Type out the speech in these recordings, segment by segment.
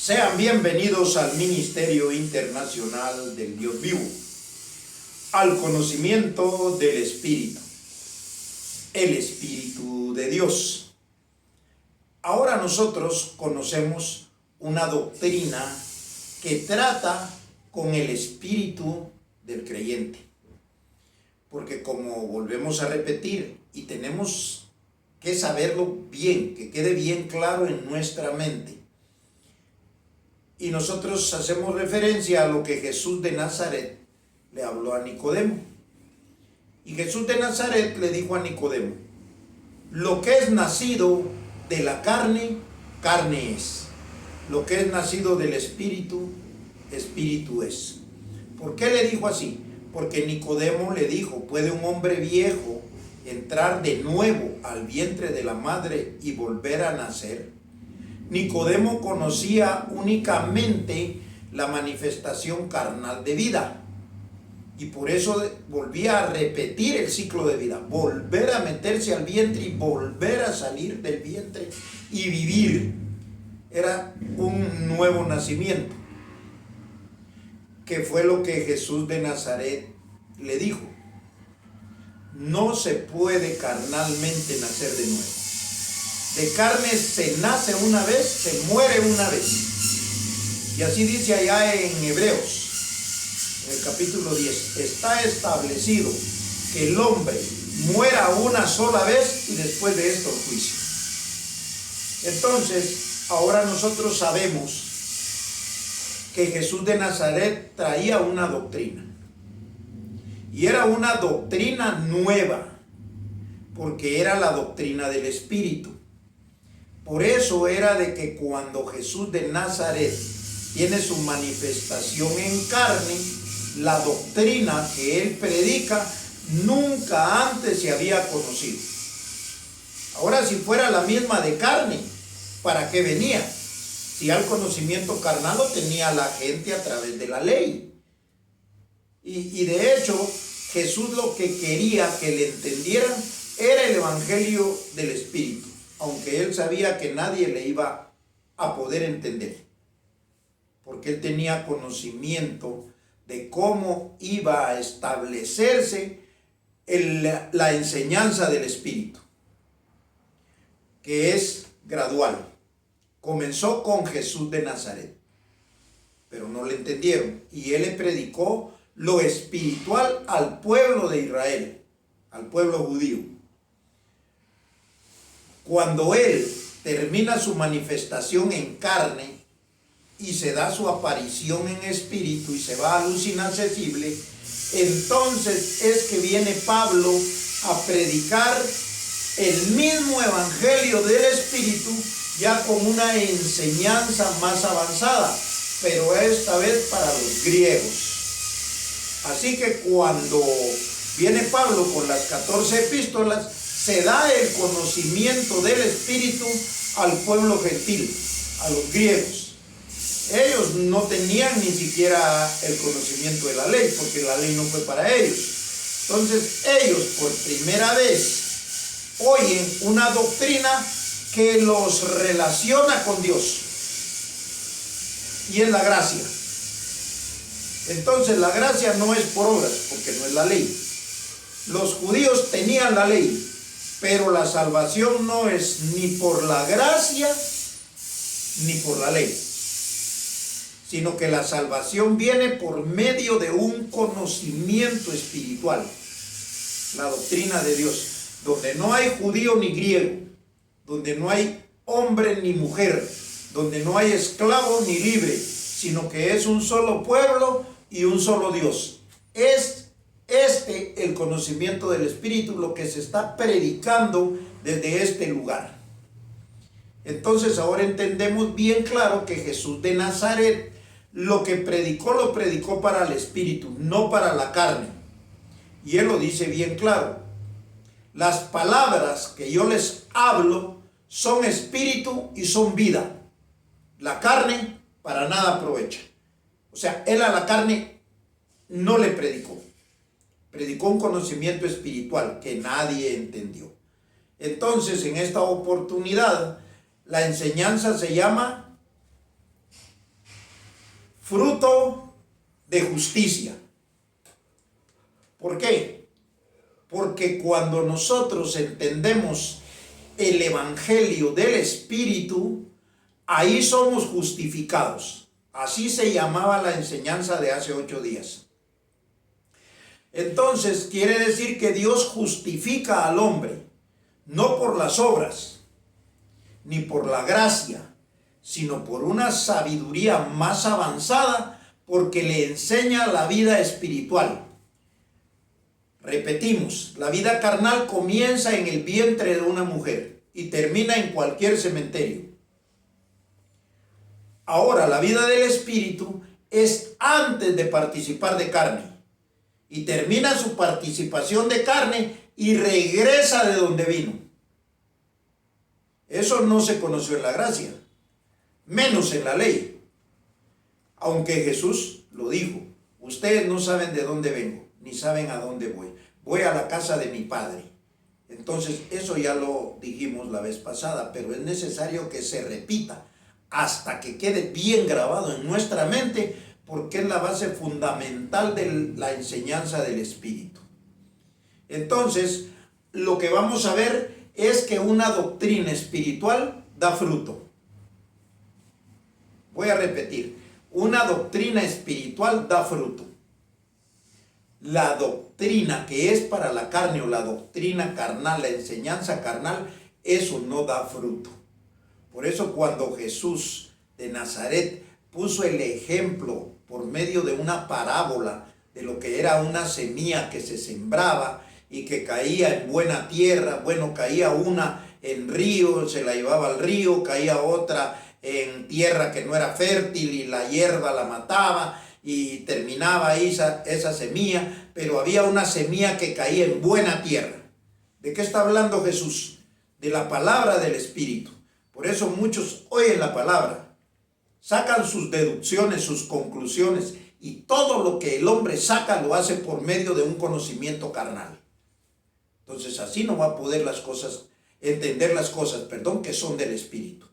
Sean bienvenidos al Ministerio Internacional del Dios Vivo, al conocimiento del Espíritu, el Espíritu de Dios. Ahora nosotros conocemos una doctrina que trata con el espíritu del creyente. Porque como volvemos a repetir y tenemos que saberlo bien, que quede bien claro en nuestra mente. Y nosotros hacemos referencia a lo que Jesús de Nazaret le habló a Nicodemo. Y Jesús de Nazaret le dijo a Nicodemo: lo que es nacido de la carne, carne es. Lo que es nacido del espíritu, espíritu es. ¿Por qué le dijo así? Porque Nicodemo le dijo: ¿puede un hombre viejo entrar de nuevo al vientre de la madre y volver a nacer? Nicodemo conocía únicamente la manifestación carnal de vida. Y por eso volvía a repetir el ciclo de vida. Volver a meterse al vientre y volver a salir del vientre y vivir. Era un nuevo nacimiento. Que fue lo que Jesús de Nazaret le dijo: no se puede carnalmente nacer de nuevo. De carne se nace una vez, se muere una vez. Y así dice allá en Hebreos, en el capítulo 10, está establecido que el hombre muera una sola vez y después de esto el juicio. Entonces, ahora nosotros sabemos que Jesús de Nazaret traía una doctrina. Y era una doctrina nueva, porque era la doctrina del Espíritu. Por eso era de que cuando Jesús de Nazaret tiene su manifestación en carne, la doctrina que él predica nunca antes se había conocido. Ahora, si fuera la misma de carne, ¿para qué venía? Si al conocimiento carnal lo tenía la gente a través de la ley. Y de hecho, Jesús lo que quería que le entendieran era el evangelio del Espíritu, aunque él sabía que nadie le iba a poder entender, porque él tenía conocimiento de cómo iba a establecerse la enseñanza del Espíritu, que es gradual. Comenzó con Jesús de Nazaret, pero no le entendieron, y él le predicó lo espiritual al pueblo de Israel, al pueblo judío. Cuando él termina su manifestación en carne y se da su aparición en espíritu y se va a luz inaccesible, entonces es que viene Pablo a predicar el mismo evangelio del Espíritu, ya con una enseñanza más avanzada, pero esta vez para los griegos. Así que cuando viene Pablo con las 14 epístolas, se da el conocimiento del Espíritu al pueblo gentil, a los griegos. Ellos no tenían ni siquiera el conocimiento de la ley, porque la ley no fue para ellos. Entonces ellos por primera vez oyen una doctrina que los relaciona con Dios, y es la gracia. Entonces la gracia no es por obras, porque no es la ley. Los judíos tenían la ley, pero la salvación no es ni por la gracia ni por la ley, sino que la salvación viene por medio de un conocimiento espiritual, la doctrina de Dios, donde no hay judío ni griego, donde no hay hombre ni mujer, donde no hay esclavo ni libre, sino que es un solo pueblo y un solo Dios. Es el conocimiento del Espíritu lo que se está predicando desde este lugar. Entonces ahora entendemos bien claro que Jesús de Nazaret lo predicó para el Espíritu, no para la carne. Y él lo dice bien claro: las palabras que yo les hablo son espíritu y son vida. La carne para nada aprovecha. O sea, él a la carne no le predicó. Predicó un conocimiento espiritual que nadie entendió. Entonces, en esta oportunidad, la enseñanza se llama fruto de justicia. ¿Por qué? Porque cuando nosotros entendemos el evangelio del Espíritu, ahí somos justificados. Así se llamaba la enseñanza de hace 8 días. Entonces quiere decir que Dios justifica al hombre, no por las obras, ni por la gracia, sino por una sabiduría más avanzada, porque le enseña la vida espiritual. Repetimos, la vida carnal comienza en el vientre de una mujer y termina en cualquier cementerio. Ahora, la vida del espíritu es antes de participar de carne y termina su participación de carne y regresa de donde vino. Eso no se conoció en la gracia, menos en la ley. Aunque Jesús lo dijo, ustedes no saben de dónde vengo, ni saben a dónde voy. Voy a la casa de mi Padre. Entonces, eso ya lo dijimos la vez pasada, pero es necesario que se repita hasta que quede bien grabado en nuestra mente, porque es la base fundamental de la enseñanza del Espíritu. Entonces, lo que vamos a ver es que una doctrina espiritual da fruto. Voy a repetir, una doctrina espiritual da fruto. La doctrina que es para la carne o la doctrina carnal, la enseñanza carnal, eso no da fruto. Por eso cuando Jesús de Nazaret puso el ejemplo por medio de una parábola de lo que era una semilla que se sembraba y que caía en buena tierra, bueno, caía una en río, se la llevaba al río, caía otra en tierra que no era fértil y la hierba la mataba y terminaba ahí esa semilla, pero había una semilla que caía en buena tierra. ¿De qué está hablando Jesús? De la palabra del Espíritu. Por eso muchos oyen la palabra, sacan sus deducciones, sus conclusiones, y todo lo que el hombre saca lo hace por medio de un conocimiento carnal. Entonces así no va a poder entender las cosas, que son del Espíritu.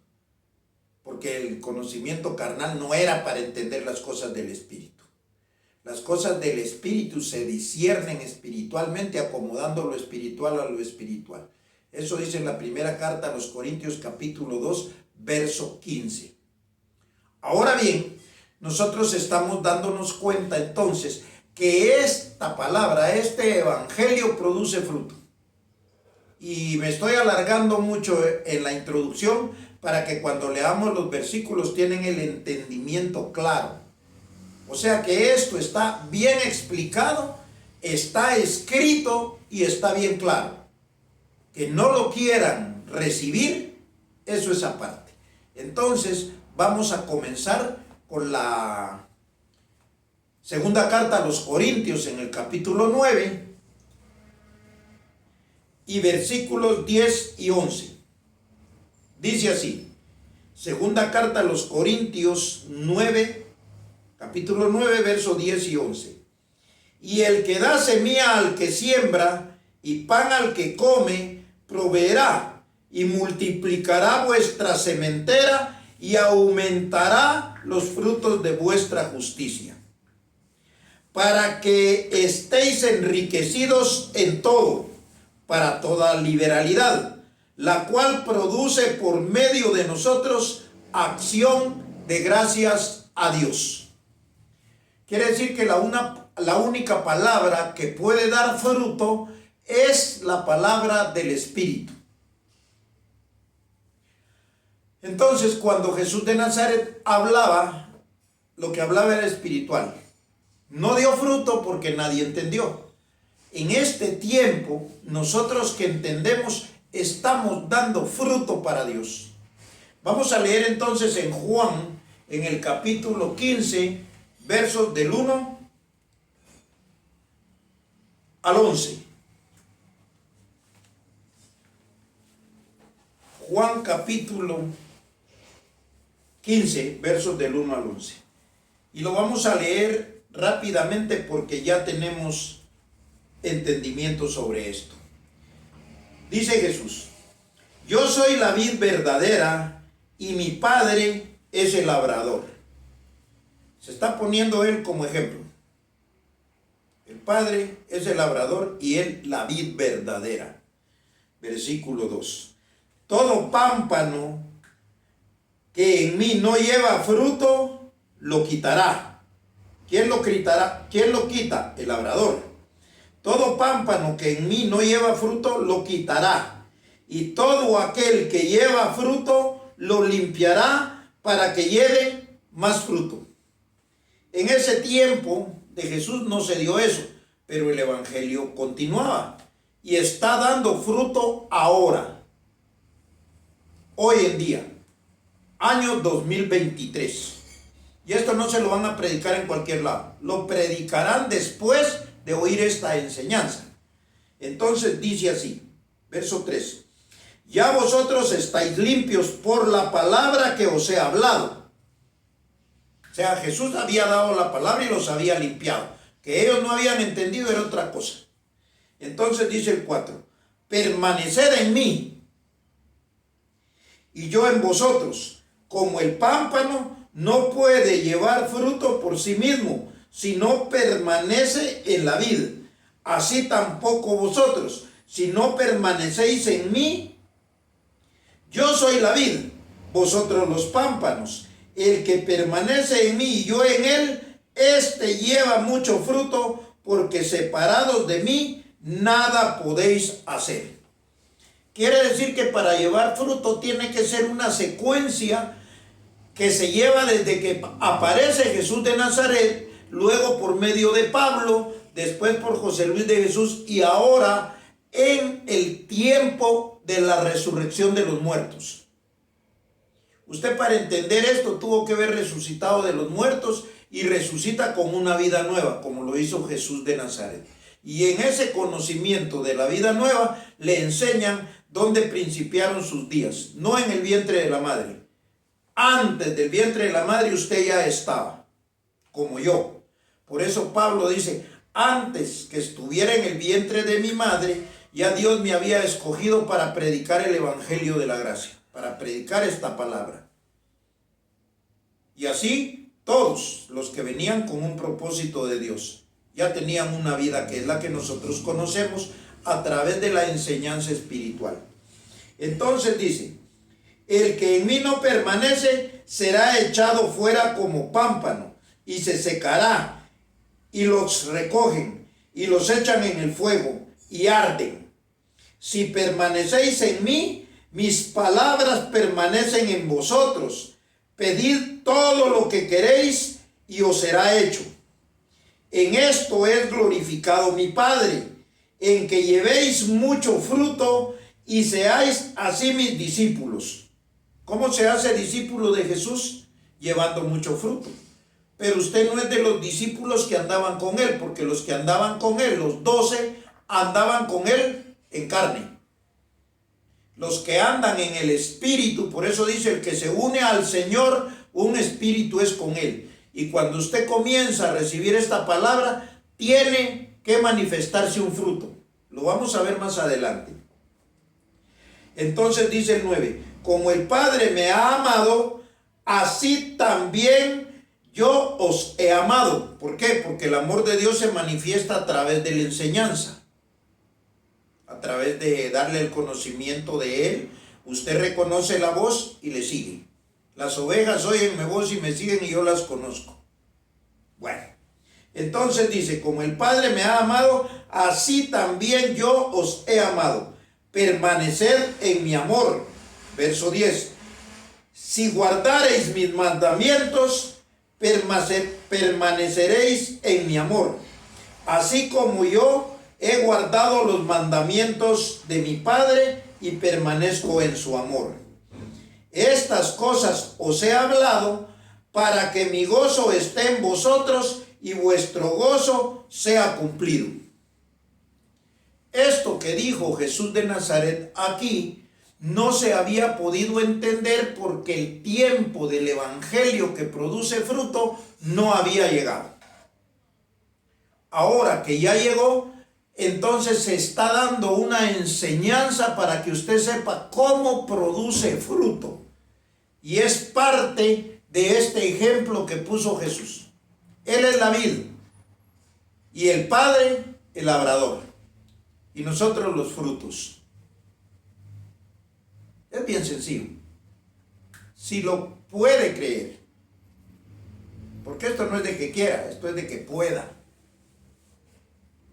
Porque el conocimiento carnal no era para entender las cosas del Espíritu. Las cosas del Espíritu se disciernen espiritualmente, acomodando lo espiritual a lo espiritual. Eso dice en la primera carta a los Corintios capítulo 2, verso 15. Ahora bien, nosotros estamos dándonos cuenta entonces que esta palabra, este evangelio produce fruto. Y me estoy alargando mucho en la introducción para que cuando leamos los versículos tienen el entendimiento claro. O sea que esto está bien explicado, está escrito y está bien claro. Que no lo quieran recibir, eso es aparte. Entonces vamos a comenzar con la segunda carta a los Corintios en el capítulo 9 y versículos 10 y 11. Dice así, segunda carta a los Corintios 9, capítulo 9, verso 10 y 11. Y el que da semilla al que siembra y pan al que come, proveerá y multiplicará vuestra sementera y aumentará los frutos de vuestra justicia, para que estéis enriquecidos en todo, para toda liberalidad, la cual produce por medio de nosotros acción de gracias a Dios. Quiere decir que la única palabra que puede dar fruto es la palabra del Espíritu. Entonces, cuando Jesús de Nazaret hablaba, lo que hablaba era espiritual. No dio fruto porque nadie entendió. En este tiempo, nosotros que entendemos, estamos dando fruto para Dios. Vamos a leer entonces en Juan, en el capítulo 15, versos del 1 al 11. Juan capítulo 15, versos del 1 al 11. Y lo vamos a leer rápidamente porque ya tenemos entendimiento sobre esto. Dice Jesús: yo soy la vid verdadera y mi Padre es el labrador. Se está poniendo él como ejemplo. El Padre es el labrador y él la vid verdadera. Versículo 2. Todo pámpano que en mí no lleva fruto, lo quitará. ¿Quién lo quitará? ¿Quién lo quita? El labrador. Todo pámpano que en mí no lleva fruto, lo quitará. Y todo aquel que lleva fruto, lo limpiará para que lleve más fruto. En ese tiempo de Jesús no se dio eso, pero el evangelio continuaba y está dando fruto ahora, hoy en día, año 2023. Y esto no se lo van a predicar en cualquier lado, lo predicarán después de oír esta enseñanza. Entonces dice así, verso 3: ya vosotros estáis limpios por la palabra que os he hablado. O sea, Jesús había dado la palabra y los había limpiado. Que ellos no habían entendido era otra cosa. Entonces dice el 4: permaneced en mí y yo en vosotros. Como el pámpano no puede llevar fruto por sí mismo, si no permanece en la vid, así tampoco vosotros, si no permanecéis en mí. Yo soy la vid, vosotros los pámpanos. El que permanece en mí y yo en él, éste lleva mucho fruto, porque separados de mí nada podéis hacer. Quiere decir que para llevar fruto tiene que ser una secuencia que se lleva desde que aparece Jesús de Nazaret, luego por medio de Pablo, después por José Luis de Jesús y ahora en el tiempo de la resurrección de los muertos. Usted, para entender esto, tuvo que haber resucitado de los muertos y resucita con una vida nueva, como lo hizo Jesús de Nazaret. Y en ese conocimiento de la vida nueva le enseñan dónde principiaron sus días, no en el vientre de la madre. Antes del vientre de la madre usted ya estaba, como yo. Por eso Pablo dice, antes que estuviera en el vientre de mi madre, ya Dios me había escogido para predicar el evangelio de la gracia, para predicar esta palabra. Y así todos los que venían con un propósito de Dios ya tenían una vida que es la que nosotros conocemos a través de la enseñanza espiritual. Entonces dice, el que en mí no permanece será echado fuera como pámpano y se secará, y los recogen y los echan en el fuego y arden. Si permanecéis en mí, mis palabras permanecen en vosotros. Pedid todo lo que queréis y os será hecho. En esto es glorificado mi Padre, en que llevéis mucho fruto y seáis así mis discípulos. ¿Cómo se hace discípulo de Jesús? Llevando mucho fruto. Pero usted no es de los discípulos que andaban con él, porque los que andaban con él, los 12, andaban con él en carne. Los que andan en el Espíritu, por eso dice, el que se une al Señor, un espíritu es con él. Y cuando usted comienza a recibir esta palabra, tiene que manifestarse un fruto. Lo vamos a ver más adelante. Entonces dice el 9, como el Padre me ha amado, así también yo os he amado. ¿Por qué? Porque el amor de Dios se manifiesta a través de la enseñanza. A través de darle el conocimiento de él, usted reconoce la voz y le sigue. Las ovejas oyen mi voz y me siguen y yo las conozco. Bueno, entonces dice, como el Padre me ha amado, así también yo os he amado. Permaneced en mi amor. Verso 10. Si guardareis mis mandamientos, permaneceréis en mi amor, así como yo he guardado los mandamientos de mi Padre y permanezco en su amor. Estas cosas os he hablado para que mi gozo esté en vosotros y vuestro gozo sea cumplido. Esto que dijo Jesús de Nazaret aquí no se había podido entender porque el tiempo del evangelio que produce fruto no había llegado. Ahora que ya llegó, entonces se está dando una enseñanza para que usted sepa cómo produce fruto. Y es parte de este ejemplo que puso Jesús. Él es la vid y el Padre el labrador y nosotros los frutos. Es bien sencillo. Si lo puede creer, porque esto no es de que quiera, esto es de que pueda.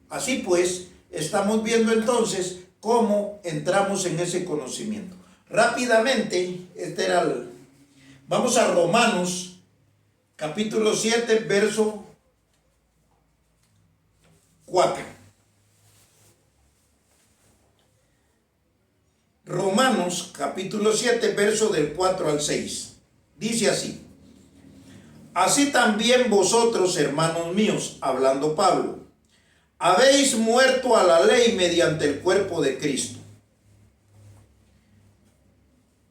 Así pues, estamos viendo entonces cómo entramos en ese conocimiento. Rápidamente, vamos a Romanos, capítulo 7, verso 4. Romanos, capítulo 7, verso del 4 al 6. Dice así: así también vosotros, hermanos míos, hablando Pablo, habéis muerto a la ley mediante el cuerpo de Cristo.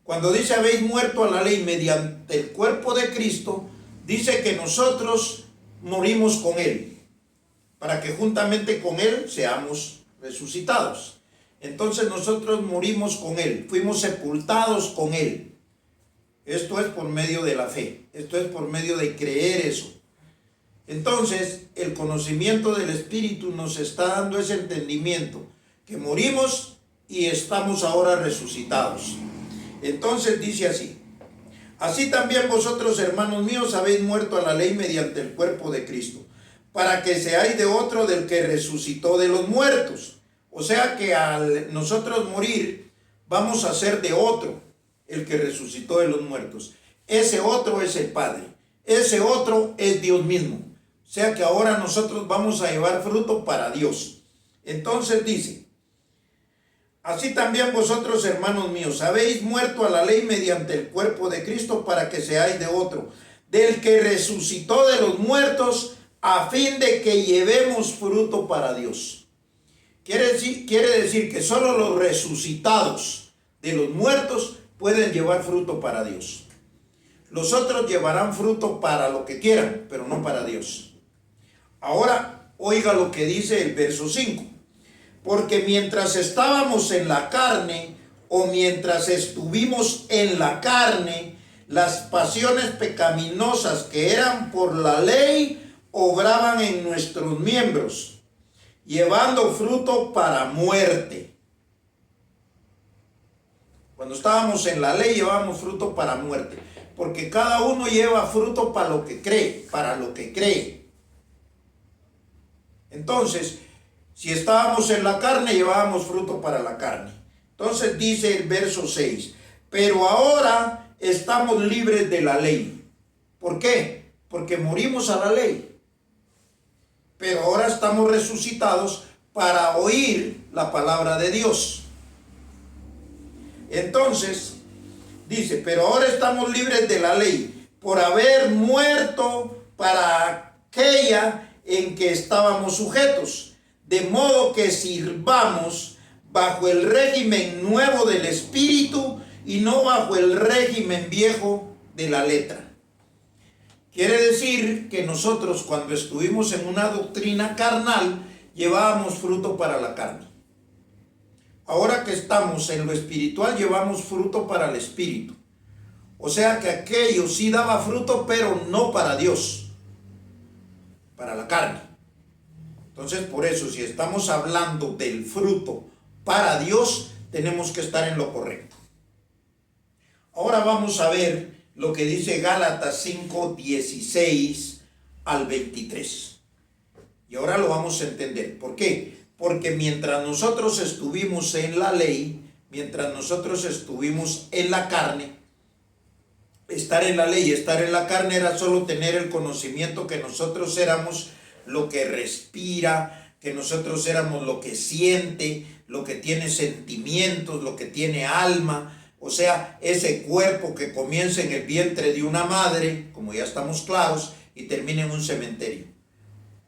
Cuando dice habéis muerto a la ley mediante el cuerpo de Cristo, dice que nosotros morimos con Él, para que juntamente con Él seamos resucitados. Entonces nosotros morimos con Él, fuimos sepultados con Él. Esto es por medio de la fe, esto es por medio de creer eso. Entonces, el conocimiento del Espíritu nos está dando ese entendimiento, que morimos y estamos ahora resucitados. Entonces dice así: así también vosotros, hermanos míos, habéis muerto a la ley mediante el cuerpo de Cristo, para que seáis de otro, del que resucitó de los muertos. O sea que al nosotros morir, vamos a ser de otro, el que resucitó de los muertos. Ese otro es el Padre, ese otro es Dios mismo. O sea que ahora nosotros vamos a llevar fruto para Dios. Entonces dice: así también vosotros, hermanos míos, habéis muerto a la ley mediante el cuerpo de Cristo, para que seáis de otro, del que resucitó de los muertos, a fin de que llevemos fruto para Dios. Quiere decir que solo los resucitados de los muertos pueden llevar fruto para Dios. Los otros llevarán fruto para lo que quieran, pero no para Dios. Ahora, oiga lo que dice el verso 5. Porque mientras estábamos en la carne, o mientras estuvimos en la carne, las pasiones pecaminosas que eran por la ley obraban en nuestros miembros, llevando fruto para muerte. Cuando estábamos en la ley llevábamos fruto para muerte, porque cada uno lleva fruto para lo que cree, Entonces, si estábamos en la carne, llevábamos fruto para la carne. Entonces dice el verso 6, pero ahora estamos libres de la ley. ¿Por qué? Porque morimos a la ley. Pero ahora estamos resucitados para oír la palabra de Dios. Entonces, dice, pero ahora estamos libres de la ley, por haber muerto para aquella en que estábamos sujetos, de modo que sirvamos bajo el régimen nuevo del Espíritu y no bajo el régimen viejo de la letra. Quiere decir que nosotros, cuando estuvimos en una doctrina carnal, llevábamos fruto para la carne. Ahora que estamos en lo espiritual, llevamos fruto para el Espíritu. O sea que aquello sí daba fruto, pero no para Dios, para la carne. Entonces, por eso, si estamos hablando del fruto para Dios, tenemos que estar en lo correcto. Ahora vamos a ver lo que dice Gálatas 5, 16 al 23. Y ahora lo vamos a entender. ¿Por qué? Porque mientras nosotros estuvimos en la ley, mientras nosotros estuvimos en la carne, estar en la ley, estar en la carne era solo tener el conocimiento que nosotros éramos lo que respira, que nosotros éramos lo que siente, lo que tiene sentimientos, lo que tiene alma. O sea, ese cuerpo que comienza en el vientre de una madre, como ya estamos claros, y termina en un cementerio.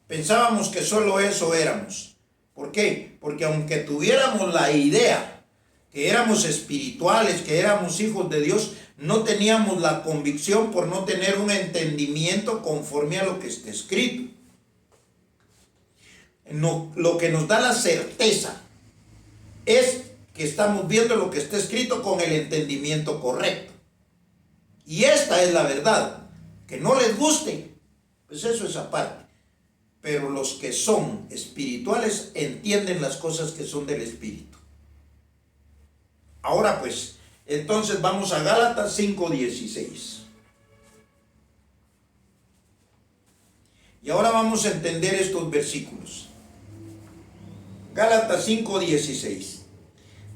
Pensábamos que solo eso éramos. ¿Por qué? Porque aunque tuviéramos la idea que éramos espirituales, que éramos hijos de Dios, no teníamos la convicción por no tener un entendimiento conforme a lo que está escrito. No, lo que nos da la certeza es que estamos viendo lo que está escrito con el entendimiento correcto. Y esta es la verdad. Que no les guste, pues eso es aparte. Pero los que son espirituales entienden las cosas que son del Espíritu. Ahora pues, entonces vamos a Gálatas 5:16. Y ahora vamos a entender estos versículos. Gálatas 5:16.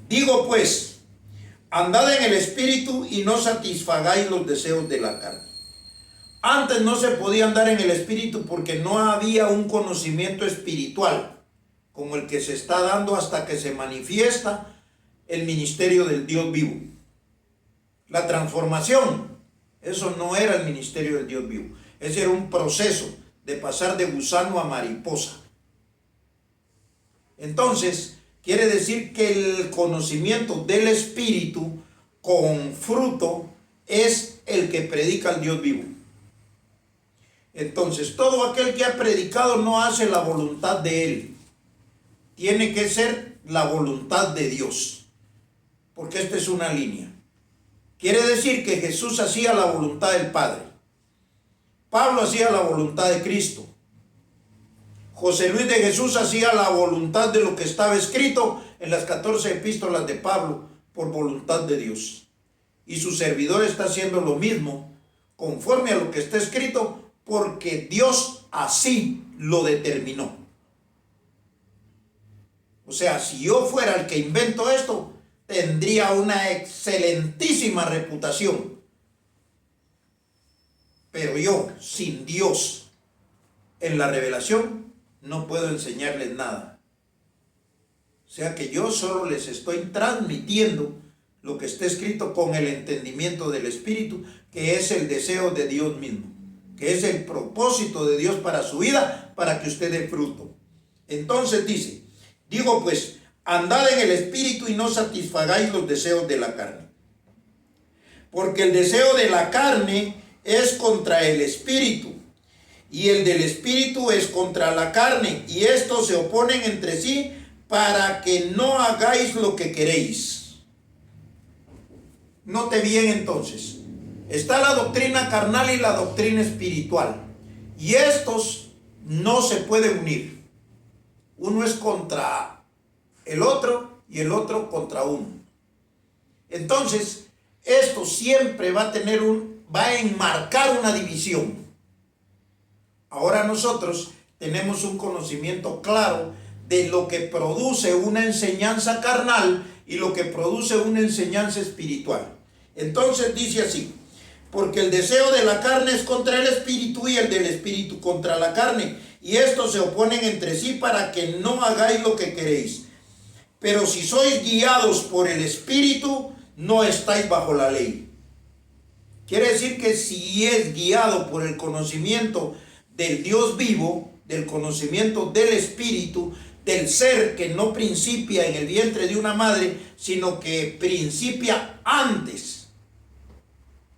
Digo pues, andad en el Espíritu y no satisfagáis los deseos de la carne. Antes no se podía andar en el Espíritu porque no había un conocimiento espiritual como el que se está dando hasta que se manifiesta el ministerio del Dios vivo. La transformación, eso no era el ministerio del Dios vivo. Ese era un proceso de pasar de gusano a mariposa. Entonces, quiere decir que el conocimiento del Espíritu con fruto es el que predica el Dios vivo. Entonces, todo aquel que ha predicado no hace la voluntad de él. Tiene que ser la voluntad de Dios. Porque esta es una línea. Quiere decir que Jesús hacía la voluntad del Padre. Pablo hacía la voluntad de Cristo. José Luis de Jesús hacía la voluntad de lo que estaba escrito en las 14 epístolas de Pablo por voluntad de Dios. Y su servidor está haciendo lo mismo conforme a lo que está escrito porque Dios así lo determinó. O sea, si yo fuera el que invento esto, tendría una excelentísima reputación. Pero yo, sin Dios en la revelación, no puedo enseñarles nada. O sea que yo solo les estoy transmitiendo lo que está escrito con el entendimiento del Espíritu, que es el deseo de Dios mismo, que es el propósito de Dios para su vida, para que usted dé fruto. Entonces dice, digo pues, andad en el Espíritu y no satisfagáis los deseos de la carne. Porque el deseo de la carne es contra el Espíritu, y el del Espíritu es contra la carne, y estos se oponen entre sí para que no hagáis lo que queréis. Note bien entonces, está la doctrina carnal y la doctrina espiritual, y estos no se pueden unir. Uno es contra el otro y el otro contra uno. Entonces, esto siempre va a enmarcar una división. Ahora nosotros tenemos un conocimiento claro de lo que produce una enseñanza carnal y lo que produce una enseñanza espiritual. Entonces dice así, porque el deseo de la carne es contra el Espíritu y el del Espíritu contra la carne, y estos se oponen entre sí para que no hagáis lo que queréis. Pero si sois guiados por el Espíritu, no estáis bajo la ley. Quiere decir que si es guiado por el conocimiento del Dios vivo, del conocimiento del Espíritu, del ser que no principia en el vientre de una madre, sino que principia antes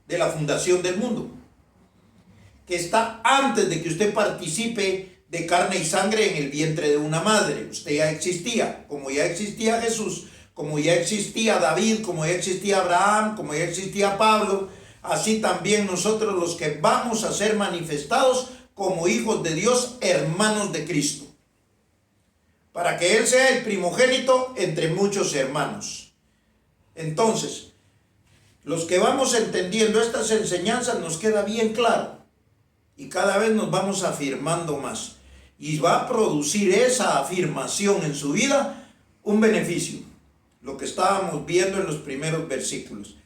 de la fundación del mundo, que está antes de que usted participe de carne y sangre en el vientre de una madre. Usted ya existía, como ya existía Jesús, como ya existía David, como ya existía Abraham, como ya existía Pablo, así también nosotros los que vamos a ser manifestados como hijos de Dios, hermanos de Cristo, para que Él sea el primogénito entre muchos hermanos. Entonces, los que vamos entendiendo estas enseñanzas nos queda bien claro y cada vez nos vamos afirmando más, y va a producir esa afirmación en su vida un beneficio, lo que estábamos viendo en los primeros versículos,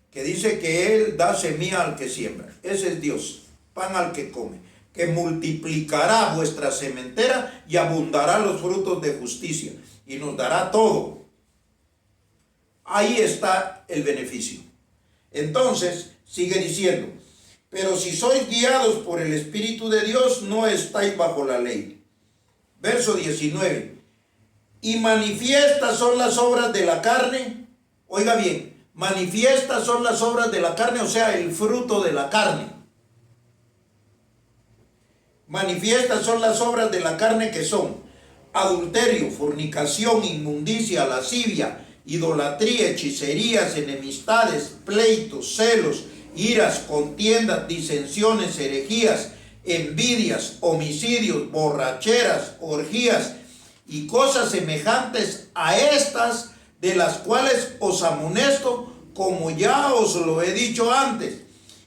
que dice que Él da semilla al que siembra. Ese es Dios, pan al que come, que multiplicará vuestra sementera y abundará los frutos de justicia y nos dará todo. Ahí está el beneficio. Entonces sigue diciendo, pero si sois guiados por el Espíritu de Dios, no estáis bajo la ley. Verso 19, y manifiestas son las obras de la carne. Oiga bien, manifiestas son las obras de la carne, o sea, el fruto de la carne. Manifiestas son las obras de la carne, que son adulterio, fornicación, inmundicia, lascivia, idolatría, hechicerías, enemistades, pleitos, celos, iras, contiendas, disensiones, herejías, envidias, homicidios, borracheras, orgías y cosas semejantes a estas, de las cuales os amonesto, como ya os lo he dicho antes,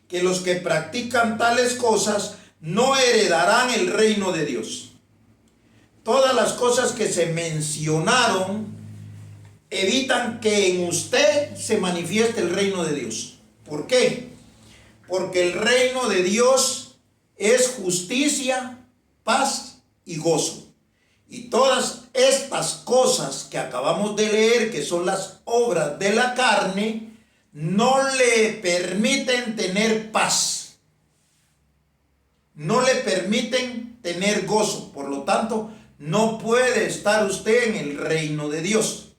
que los que practican tales cosas no heredarán el reino de Dios. Todas las cosas que se mencionaron evitan que en usted se manifieste el reino de Dios. ¿Por qué? Porque el reino de Dios es justicia, paz y gozo. Y todas estas cosas que acabamos de leer, que son las obras de la carne, no le permiten tener paz. No le permiten tener gozo. Por lo tanto, no puede estar usted en el reino de Dios.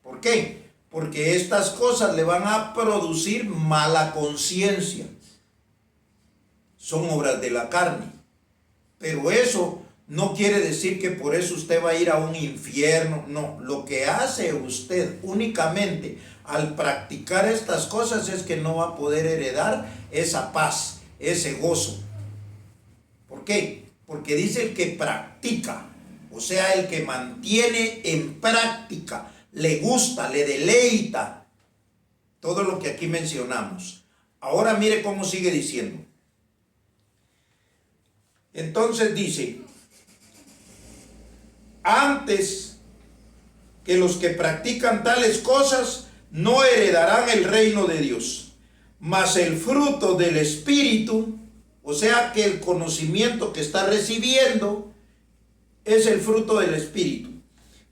¿Por qué? Porque estas cosas le van a producir mala conciencia. Son obras de la carne. Pero eso no quiere decir que por eso usted va a ir a un infierno. No, lo que hace usted únicamente al practicar estas cosas es que no va a poder heredar esa paz, ese gozo. ¿Por qué? Porque dice el que practica, o sea, el que mantiene en práctica, le gusta, le deleita todo lo que aquí mencionamos. Ahora mire cómo sigue diciendo. Entonces dice: antes que los que practican tales cosas no heredarán el reino de Dios, mas el fruto del Espíritu, o sea que el conocimiento que está recibiendo es el fruto del Espíritu,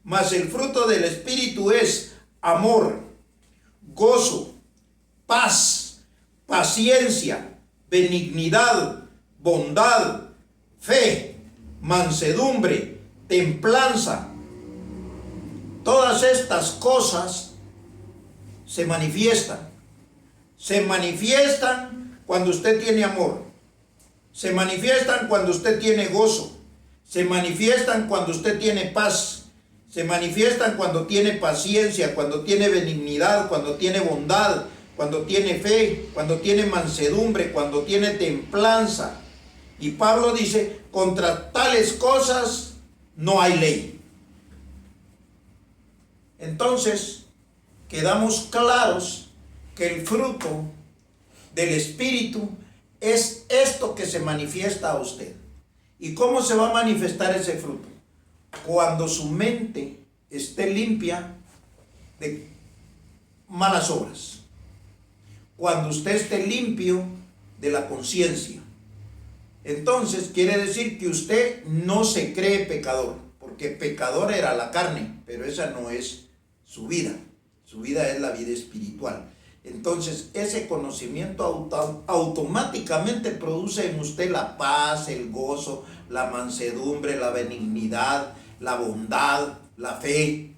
mas el fruto del Espíritu es amor, gozo, paz, paciencia, benignidad, bondad, fe, mansedumbre, templanza. Todas estas cosas se manifiestan. Se manifiestan cuando usted tiene amor. Se manifiestan cuando usted tiene gozo. Se manifiestan cuando usted tiene paz. Se manifiestan cuando tiene paciencia, cuando tiene benignidad, cuando tiene bondad, cuando tiene fe, cuando tiene mansedumbre, cuando tiene templanza. Y Pablo dice: contra tales cosas no hay ley. Entonces, quedamos claros que el fruto del Espíritu es esto que se manifiesta a usted. ¿Y cómo se va a manifestar ese fruto? Cuando su mente esté limpia de malas obras. Cuando usted esté limpio de la conciencia. Entonces quiere decir que usted no se cree pecador, porque pecador era la carne, pero esa no es su vida. Su vida es la vida espiritual. Entonces ese conocimiento automáticamente produce en usted la paz, el gozo, la mansedumbre, la benignidad, la bondad, la fe,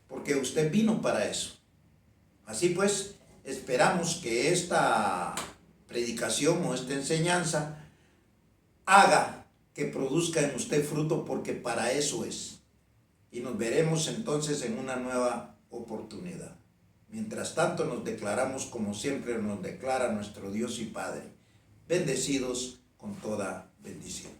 porque usted vino para eso. Así pues, esperamos que esta predicación o esta enseñanza haga que produzca en usted fruto, porque para eso es. Y nos veremos entonces en una nueva oportunidad. Mientras tanto, nos declaramos como siempre nos declara nuestro Dios y Padre, bendecidos con toda bendición.